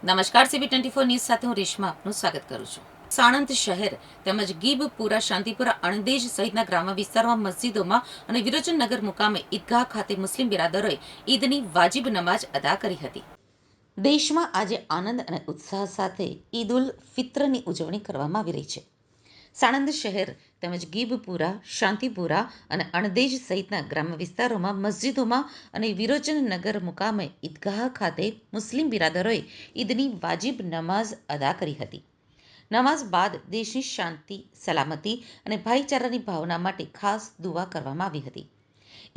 નમસ્કાર, CB24 news સાથે હું રેશમા આપનું સ્વાગત કરું છું. સાણંદ શહેર તેમજ ગીબપુરા, શાંતિપુરા, અણદેજ સહિતના ગ્રામ્ય વિસ્તારોમાં મસ્જિદોમાં અને વિરોચનનગર મુકામે ઈદગાહ ખાતે મુસ્લિમ બિરાદરોએ ઈદની વાજિબ નમાઝ અદા કરી હતી. દેશમાં આજે આનંદ અને ઉત્સાહ સાથે ઈદ ઉલ ફિત્રની ઉજવણી કરવામાં આવી રહી છે. સાણંદ શહેર તેમજ ગીબપુરા, શાંતિપુરા અને અણદેજ સહિતના ગ્રામ્ય વિસ્તારોમાં મસ્જિદોમાં અને વિરોચનનગર મુકામે ઈદગાહ ખાતે મુસ્લિમ બિરાદરોએ ઈદની વાજિબ નમાઝ અદા કરી હતી. નમાઝ બાદ દેશની શાંતિ, સલામતી અને ભાઈચારાની ભાવના માટે ખાસ દુઆ કરવામાં આવી હતી.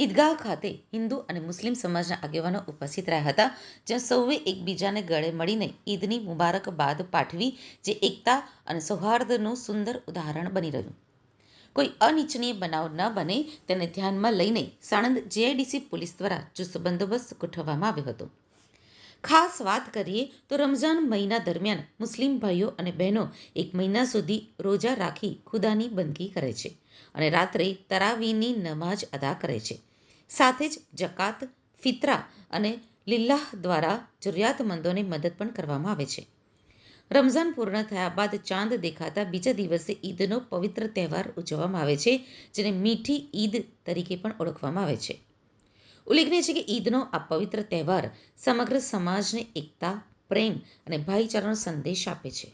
ઈદગાહ ખાતે હિન્દુ અને મુસ્લિમ સમાજના આગેવાનો ઉપસ્થિત રહ્યા હતા, જ્યાં સૌએ એકબીજાને ગળે મળીને ઈદની મુબારકબાદ પાઠવી, જે એકતા અને સૌહાર્દનું સુંદર ઉદાહરણ બની રહ્યું. કોઈ અનિચ્છનીય બનાવ ન બને તેને ધ્યાનમાં લઈને સાણંદ GIDC પોલીસ દ્વારા ચુસ્ત બંદોબસ્ત ગોઠવવામાં આવ્યો હતો. ખાસ વાત કરીએ તો રમઝાન મહિના દરમિયાન મુસ્લિમ ભાઈઓ અને બહેનો એક મહિના સુધી રોજા રાખી ખુદાની બંદગી કરે છે અને રાત્રે તરાવીની નમાઝ અદા કરે છે. સાથે જ જકાત, ફિત્રા અને લિલ્લાહ દ્વારા જરૂરિયાતમંદોને મદદ પણ કરવામાં આવે છે. રમઝાન પૂર્ણ થયા બાદ ચાંદ દેખાતા બીજા દિવસે ઈદનો પવિત્ર તહેવાર ઉજવવામાં આવે છે, જેને મીઠી ઈદ તરીકે પણ ઓળખવામાં આવે છે. ઉલ્લેખનીય છે કે ઈદનો આ પવિત્ર તહેવાર સમગ્ર સમાજને એકતા, પ્રેમ અને ભાઈચારાનો સંદેશ આપે છે.